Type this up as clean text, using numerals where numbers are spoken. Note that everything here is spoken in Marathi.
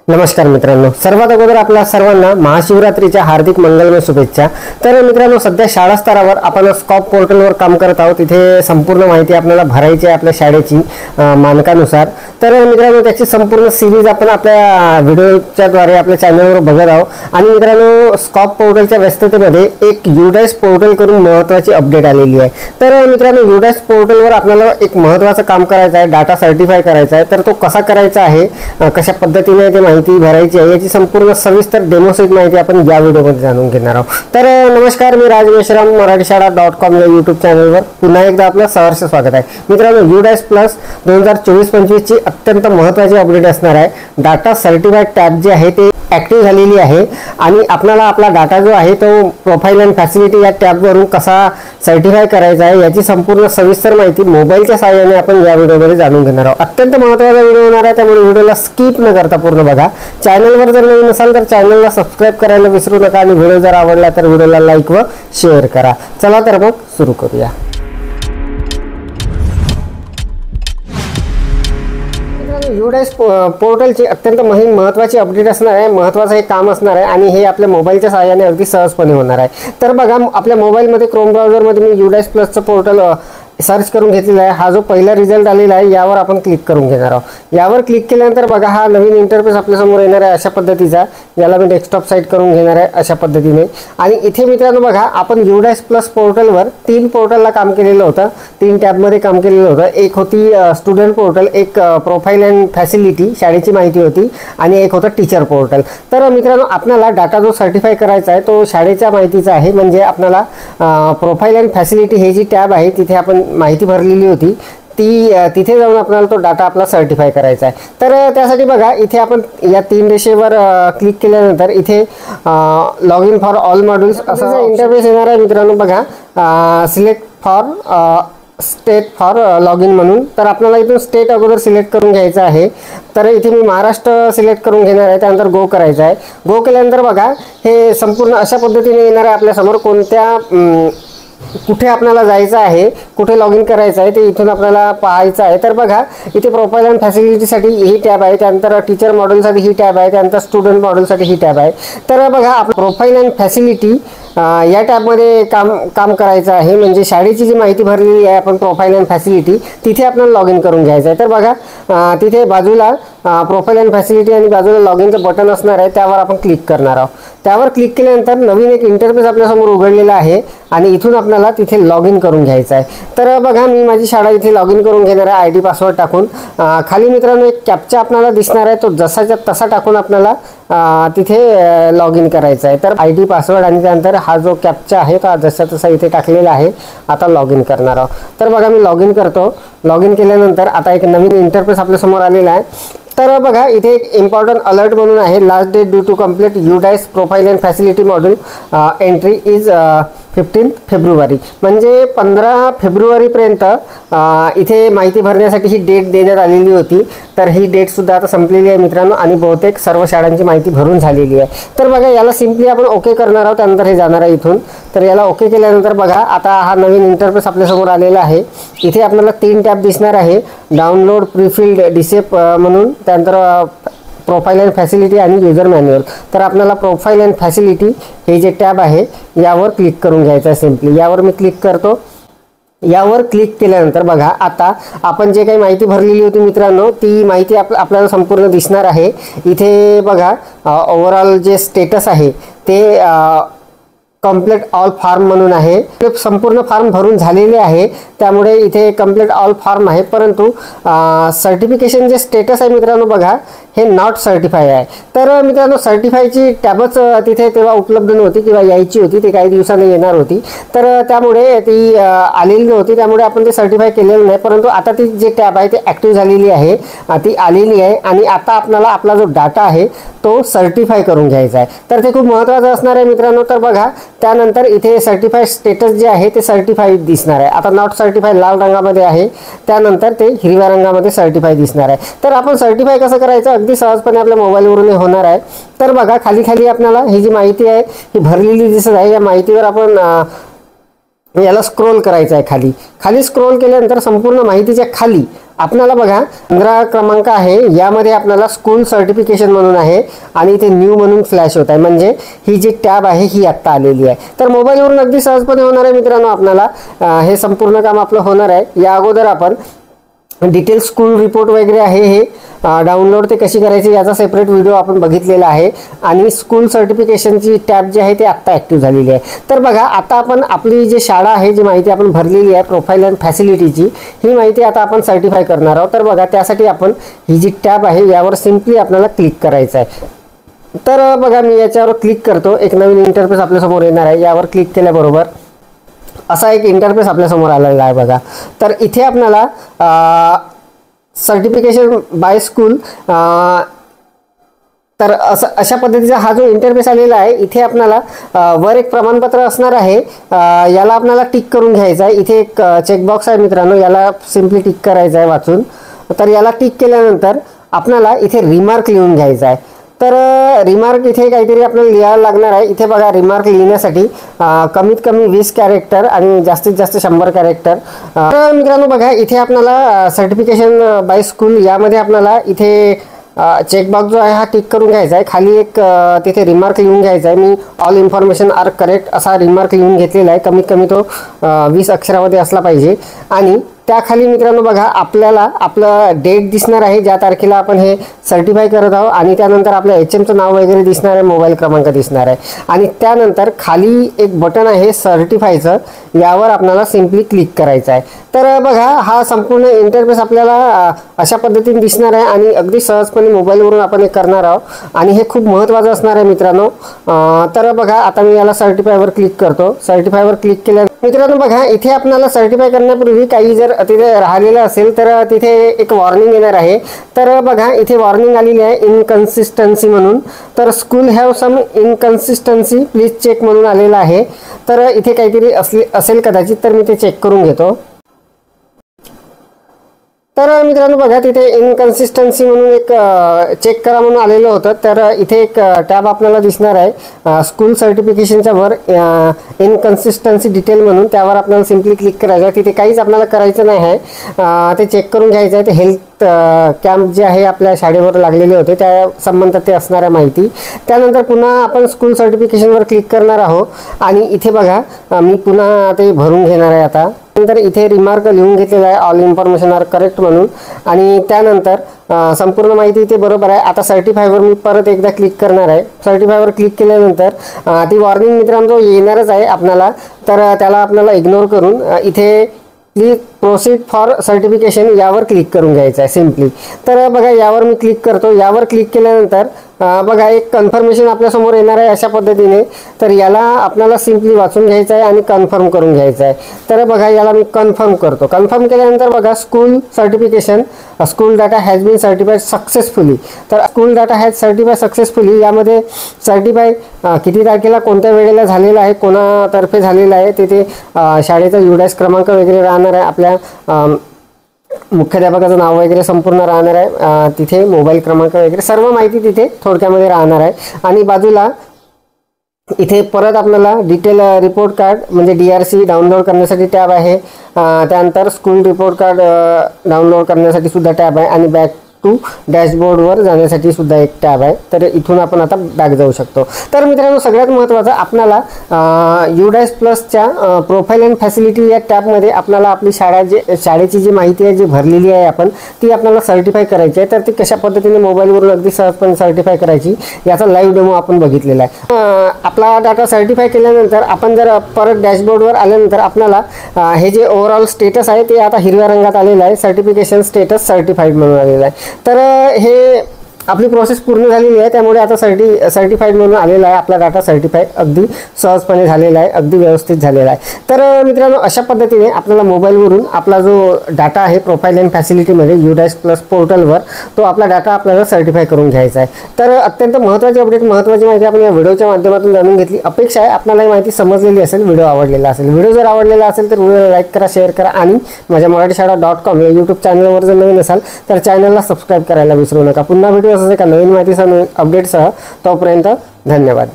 नमस्कार मित्रांनो, सर्वात अगोदर आपल्या सर्वांना महाशिवरात्रीच्या हार्दिक मंगलमय शुभेच्छा। तर मित्रांनो, सध्या शाळा स्तरावर आपण स्कॉप पोर्टलवर काम करत आहोत। इथे संपूर्ण माहिती आपल्याला भरायची आहे आपल्या शाळेची मानकानुसार। तर मित्रांनो, त्याची संपूर्ण सिरीज आपण आपल्या व्हिडिओच्या द्वारे आपल्या चॅनलवर बघत आहोत। आणि मित्रांनो, स्कॉप पोर्टलच्या व्यस्ततेमध्ये एक युडाइस पोर्टल करून महत्त्वाची अपडेट आलेली आहे। तर मित्रांनो, युडाइस पोर्टलवर आपल्याला एक महत्त्वाचं काम करायचं आहे, डाटा सर्टिफाय करायचा आहे। तर तो कसा करायचा आहे, कशा पद्धतीने ते माहिती भरायची आहे, याची संपूर्ण सविस्तर डेमोसहित माहिती आपण या व्हिडिओमध्ये जाणून घेणार आहोत। तर नमस्कार, मी राज मेश्राम, मराठीशाळा.com या यूट्यूब चॅनलवर पुन्हा एकदा आपलं सहर्ष स्वागत आहे। मित्रांनो, युडाइस प्लस 2024-25 ची अत्यंत महत्त्वाची अपडेट असणार आहे। डाटा सर्टिफाईड टॅब जे आहे ते ॲक्टिव्ह झालेली आहे आणि आपल्याला आपला डाटा जो आहे तो प्रोफाइल अँड फॅसिलिटी या टॅबवरून कसा सर्टिफाय करायचा आहे याची संपूर्ण सविस्तर माहिती मोबाईलच्या सहाय्याने आपण या व्हिडिओमध्ये जाणून घेणार आहोत। अत्यंत महत्त्वाचा व्हिडिओ होणार आहे, त्यामुळे व्हिडिओला स्किप न करता पूर्ण बघा। चॅनलवर जर नवीन असाल तर चॅनलला सबस्क्राइब करायला विसरू नका आणि व्हिडिओ जर आवडला तर व्हिडिओला लाईक व शेअर करा। चला तर मग सुरू करूया। युडाइस पोर्टलची अत्यंत महत्त्वाची अपडेट असणार आहे, महत्त्वाचं हे काम असणार आहे आणि हे आपल्या मोबाईलच्या सहाय्याने अगदी सहजपणे होणार आहे। तर बघा, आपल्या मोबाईलमध्ये क्रोम ब्राउझरमध्ये मी युडाइस प्लसचं पोर्टल सर्च करून घेतलेला आहे। हा जो पहिला रिझल्ट आलेला आहे यावर आपण क्लिक करून घेणार आहोत। यावर क्लिक केल्यानंतर बघा, हा नवीन इंटरफेस आपल्यासमोर येणार आहे अशा पद्धतीचा। याला मी डेस्कटॉप साईट करून घेणार आहे अशा पद्धतीने। आणि इथे मित्रांनो बघा, आपण युडाइस प्लस पोर्टलवर 3 पोर्टलला काम केलेलं होतं, 3 टॅबमध्ये काम केलेलं होतं। एक होती स्टुडंट पोर्टल, एक प्रोफाइल अँड फॅसिलिटी शाळेची माहिती होती, आणि एक होतं टीचर पोर्टल। तर मित्रांनो, आपल्याला डाटा जो सर्टिफाय करायचा आहे तो शाळेच्या माहितीचा आहे, म्हणजे आपल्याला प्रोफाइल अँड फॅसिलिटी हे जी टॅब आहे तिथे आपण माहिती भरलेली होती तिथे जाऊन आपल्याला तो डाटा आपला सर्टिफाय करायचा आहे। तर त्यासाठी बघा, इथे आपण या 3 रेषेवर क्लिक केल्यानंतर इथे log in for all modules असा इंटरफेस येणार आहे। मित्रांनो बघा, select for state for log in म्हणून। तर आपल्याला इथून स्टेट अगोदर सिलेक्ट करून घ्यायचं आहे। तर इथे मी महाराष्ट्र सिलेक्ट करून घेणार आहे, त्यानंतर गो करायचं आहे। गो केल्यानंतर बघा, हे संपूर्ण अशा पद्धतीने येणार आहे आपल्यासमोर। कुठे आपल्याला जायचं आहे, कुठे लॉग इन करायचं आहे ते इथून आपल्याला पाहायचं आहे। तर बघा, इथे प्रोफाइल अँड फॅसिलिटीसाठी ही टॅब आहे, त्यानंतर टीचर मॉड्यूलसाठी ही टॅब आहे, त्यानंतर स्टुडंट मॉड्यूलसाठी ही टॅब आहे। तर बघा, आपण प्रोफाइल अँड फॅसिलिटी या टॅबमध्ये काम करायचं आहे, म्हणजे शाळेची जी माहिती भरलेली आहे आपण प्रोफाइल अँड फॅसिलिटी तिथे आपल्याला लॉग इन करून घ्यायचं आहे। तर बघा, तिथे बाजूला प्रोफाइल अँड फॅसिलिटी आणि बाजूला लॉग इनचं बटन असणार आहे, त्यावर आपण क्लिक करणार आहोत। त्यावर क्लिक केल्यानंतर नवीन एक इंटरफेस आपल्यासमोर उघडलेला आहे आणि इथून आपल्याला तिथे लॉग इन करून घ्यायचं आहे। तर बघा, मी माझी शाळा इथे लॉग इन करून घेणार आहे ID पासवर्ड टाकून। खाली मित्रांनो एक कॅप्चा आपल्याला दिसणार आहे, तो जसाच्या तसा टाकून आपल्याला तिथे लॉग इन करायचं आहे। तर ID पासवर्ड आणि त्यानंतर हा जो कॅप्चा आहे तो जसा तसा इथे टाकलेला आहे। आता लॉग इन करणार आहोत। तर बघा, मी लॉग इन करतो। लॉग इन केल्यानंतर आता एक नवीन इंटरफेस आपल्यासमोर आलेला आहे। तर बघा, इथे एक इम्पॉर्टंट अलर्ट म्हणून आहे, last date due to complete UDISE profile and facility module entry is 15 February, म्हणजे 15 फेब्रुवारीपर्यंत इथे माहिती भरण्यासाठी ही डेट देण्यात आलेली होती। तर ही डेटसुद्धा आता संपलेली आहे मित्रांनो, आणि बहुतेक सर्व शाळांची माहिती भरून झालेली आहे। तर बघा, याला सिम्पली आपण ओके करणार आहोत, त्यानंतर हे जाणार आहे इथून। तर याला ओके केल्यानंतर बघा, आता हा नवीन इंटरफेस आपल्यासमोर आलेला आहे। इथे आपल्याला 3 टॅब दिसणार आहे, डाउनलोड, प्रीफिल्ड, डिसेप म्हणून, त्यानंतर प्रोफाइल अँड फॅसिलिटी आणि युजर मॅन्युअल। तर आपल्याला प्रोफाइल अँड फॅसिलिटी हे जे टॅब आहे यावर क्लिक करून घ्यायचं आहे। सिम्पली यावर मी क्लिक करतो। यावर क्लिक केल्यानंतर बघा, आता आपण जे काही माहिती भरलेली होती मित्रांनो, ती माहिती आपल्याला संपूर्ण दिसणार आहे। इथे बघा, ओव्हरऑल जे स्टेटस आहे ते कंप्लीट ऑल फॉर्म म्हणून आहे। संपूर्ण फॉर्म भरून झालेले आहे, त्यामुळे इथे कंप्लीट ऑल फॉर्म आहे। परंतु सर्टिफिकेशन जे स्टेटस आहे मित्रांनो बघा, हे नॉट सर्टिफाय आहे। तर मित्रांनो, सर्टिफायची टॅबच तिथे तेव्हा उपलब्ध नव्हती किंवा यायची होती, ती काही दिवसांनी येणार होती। तर त्यामुळे ती आलेली नव्हती, त्यामुळे आपण ते सर्टिफाय केलेलं नाही। परंतु आता ती जे टॅब आहे ती ॲक्टिव्ह झालेली आहे, ती आलेली आहे, आणि आता आपल्याला आपला जो डाटा आहे तो सर्टिफाय करून घ्यायचा आहे। तर ते खूप महत्त्वाचं असणार आहे मित्रांनो। तर बघा, त्यानंतर इथे सर्टिफाय स्टेटस जे आहे ते सर्टिफाईड दिसणार आहे। आता नॉट सर्टिफाय लाल रंगामध्ये आहे, त्यानंतर ते हिरव्या रंगामध्ये सर्टिफाय दिसणार आहे। तर आपण सर्टिफाय कसं करायचं अगदी सहजपणे आपल्या मोबाईलवरून होणार आहे। तर बघा, खाली आपल्याला ही जी माहिती आहे ही भरलेली दिसत आहे, या माहितीवर आपण याला स्क्रोल करायचं आहे खाली. खाली स्क्रोल केल्यानंतर संपूर्ण माहितीच्या खाली आपल्याला बघा 15 क्रमांक आहे, यामध्ये आपल्याला स्कूल सर्टिफिकेशन म्हणून आहे आणि इथे न्यू म्हणून फ्लॅश होत आहे. म्हणजे ही जी टॅब आहे ही आत्ता आलेली आहे. तर मोबाईलवरून अगदी सहजपणे होणार आहे मित्रांनो. आपल्याला हे संपूर्ण काम आपलं होणार आहे. या अगोदर आपण डिटेल स्कूल रिपोर्ट वगैरे आहे हे डाउनलोड ते कशी करायची याचा सेपरेट व्हिडिओ आपण बघितलेला आहे आणि स्कूल सर्टिफिकेशनची टॅब जी आहे ती आत्ता ॲक्टिव्ह झालेली आहे. तर बघा आता आपण आपली जी शाळा आहे, जी माहिती आपण भरलेली आहे प्रोफाईल अँड फॅसिलिटीची, ही माहिती आता आपण सर्टिफाय करणार आहोत. तर बघा त्यासाठी आपण ही जी टॅब आहे यावर सिम्पली आपल्याला क्लिक करायचं आहे. तर बघा मी याच्यावर क्लिक करतो. एक नवीन इंटरफेस आपल्यासमोर येणार आहे. यावर क्लिक केल्याबरोबर असा एक इंटरफेस आपल्यासमोर आलेला आहे बघा. तर इथे आपल्याला सर्टिफिकेशन बाय स्कूल तर अशा पद्धतीचा हा जो इंटरफेस आलेला आहे. इथे आपल्याला वर एक प्रमाणपत्र असणार आहे, याला आपल्याला टिक करून घ्यायचं आहे. इथे एक चेकबॉक्स आहे मित्रांनो, याला सिम्पली टिक करायचं आहे वाचून. तर याला टिक केल्यानंतर आपल्याला इथे रिमार्क लिहून घ्यायचा आहे. तर रिमार्क इथे काहीतरी आपल्याला लिहायला लागणार आहे. इथे बघा रिमार्क लिहिण्यासाठी कमीत कमी 20 कॅरेक्टर आणि जास्तीत जास्त 100 कॅरेक्टर. तर मित्रांनो बघा इथे आपल्याला सर्टिफिकेशन बाय स्कूल यामध्ये आपल्याला इथे चेकबॉक्स जो आहे हा टिक करून घ्यायचा आहे. खाली एक तिथे रिमार्क लिहून घ्यायचा आहे. मी ऑल इन्फॉर्मेशन आर करेक्ट असा रिमार्क लिहून घेतलेला आहे. कमीत कमी तो 20 अक्षरामध्ये असला पाहिजे. आणि त्याखाली मित्रांनो बघा आपल्याला आपलं डेट दिसणार आहे, ज्या तारखेला आपण हे सर्टिफाय करत आहोत. आणि त्यानंतर आपलं HMचं नाव वगैरे दिसणार आहे, मोबाईल क्रमांक दिसणार आहे. आणि त्यानंतर खाली एक बटन आहे सर्टिफायचं, यावर आपल्याला सिम्पली क्लिक करायचं आहे. तर बघा हा संपूर्ण इंटरफेस आपल्याला अशा पद्धतीने दिसणार आहे आणि अगदी सहजपणे मोबाईलवरून आपण हे करणार आहोत आणि हे खूप महत्त्वाचं असणार आहे मित्रांनो. तर बघा आता मी याला सर्टिफायवर क्लिक करतो. सर्टिफायवर क्लिक केल्या मित्रांनो बघा इथे आपल्याला सर्टिफाय करण्यापूर्वी काही जर तिथे राहिलेलं असेल तर तिथे एक वॉर्निंग येणार आहे. तर बघा इथे वॉर्निंग आलेली आहे इनकन्सिस्टन्सी म्हणून. तर school have some inconsistency please check म्हणून आलेलं आहे. तर इथे काहीतरी असेल कदाचित, तर मी ते चेक करून घेतो. तर मित्रांनो बघा तिथे इनकन्सिस्टन्सी म्हणून एक चेक करा म्हणून आलेलं होतं. तर इथे एक टॅब आपल्याला दिसणार आहे स्कूल सर्टिफिकेशनच्या वर इनकन्सिस्टन्सी डिटेल म्हणून, त्यावर आपल्याला सिम्पली क्लिक करायचं आहे. तिथे काहीच आपल्याला करायचं नाही आहे, ते चेक करून घ्यायचं आहे. ते हेल्थ कॅम्प जे आहे आपल्या शाळेवर लागलेले होते त्या संबंधात ते असणार आहे माहिती. त्यानंतर पुन्हा आपण स्कूल सर्टिफिकेशनवर क्लिक करणार आहोत आणि इथे बघा मी पुन्हा ते भरून घेणार आहे. आता नंतर इथे रिमार्क लिहून घेतलेला आहे ऑल इन्फॉर्मेशन आर करेक्ट म्हणून आणि त्यानंतर संपूर्ण माहिती इथे बरोबर आहे. आता सर्टिफायवर मी परत एकदा क्लिक करणार आहे. सर्टिफायवर क्लिक केल्यानंतर ती वॉर्निंग मित्रांनो येणारच आहे आपल्याला. तर त्याला आपल्याला इग्नोर करून इथे प्लीज प्रोसीड फॉर सर्टिफिकेशन यावर क्लिक करून घ्यायचं आहे सिम्पली. तर बघा यावर मी क्लिक करतो. यावर क्लिक केल्यानंतर बघा एक कन्फर्मेशन आपल्यासमोर येणार आहे अशा पद्धतीने. तर याला आपल्याला सिम्पली वाचून घ्यायचं आहे आणि कन्फर्म करून घ्यायचं आहे. तर बघा याला मी कन्फर्म करतो. कन्फर्म केल्यानंतर बघा school certification school data has been certified successfully. तर school data has certified successfully यामध्ये सर्टिफाय किती तारखेला कोणत्या वेळेला झालेला आहे, कोणातर्फे झालेला आहे, तिथे शाळेचा UDAS क्रमांक वगैरे राहणार आहे, आपल्या मुख्याध्यापकाचं नाव वगैरे संपूर्ण राहणार आहे, तिथे मोबाईल क्रमांक वगैरे सर्व माहिती तिथे थोडक्यामध्ये राहणार आहे. आणि बाजूला इथे परत आपल्याला डिटेल रिपोर्ट कार्ड म्हणजे DRC डाउनलोड करण्यासाठी टॅब आहे. त्यानंतर स्कूल रिपोर्ट कार्ड डाउनलोड करण्यासाठी सुद्धा टॅब आहे आणि बॅक टू डॅशबोर्डवर जाण्यासाठी सुद्धा एक टॅब आहे. तर इथून आपण आता बॅक जाऊ शकतो. तर मित्रांनो सगळ्यात महत्त्वाचं आपल्याला UDAS प्लसच्या प्रोफाईल अँड फॅसिलिटी या टॅबमध्ये आपल्याला आपली शाळेची जी माहिती आहे जी भरलेली आहे आपण ती आपल्याला सर्टिफाय करायची आहे. तर ती कशा पद्धतीने मोबाईलवरून अगदी सहजपणे सर्टिफाय करायची याचा लाईव्ह डेमो आपण बघितलेला आहे. आपला डाटा सर्टिफाय केल्यानंतर आपण जर परत डॅशबोर्डवर आल्यानंतर आपल्याला हे जे ओव्हरऑल स्टेटस आहे ते आता हिरव्या रंगात आलेलं आहे. सर्टिफिकेशन स्टेटस सर्टिफाईड म्हणून आलेलं आहे. तर हे आपली प्रोसेस पूर्ण झालेली आहे. त्यामुळे आता सर्टिफाईड म्हणून आलेला आहे. आपला डाटा सर्टिफाईड अगदी सहजपणे झालेला आहे, अगदी व्यवस्थित झालेला आहे. तर मित्रांनो अशा पद्धतीने आपल्याला मोबाईलवरून आपला जो डाटा आहे प्रोफाईल अँड फॅसिलिटीमध्ये UDAS प्लस पोर्टलवर तो आपला डाटा आपल्याला सर्टिफाय करून घ्यायचा आहे. तर अत्यंत महत्त्वाची अपडेट, महत्त्वाची माहिती आपण या व्हिडिओच्या माध्यमातून जाणून घेतली. अपेक्षा आहे आपल्याला ही माहिती समजलेली असेल, व्हिडिओ आवडलेला असेल. व्हिडिओ जर आवडलेला असेल तर व्हिडिओला लाईक करा, शेअर करा आणि माझ्या मराठीशाळा.com या यूट्यूब चॅनलवर जर नवीन असाल तर चॅनलला सबस्क्राईब करायला विसरू नका. पुन्हा व्हिडिओ असं एका नवीन माहितीसह अपडेटसह. तोपर्यंत धन्यवाद.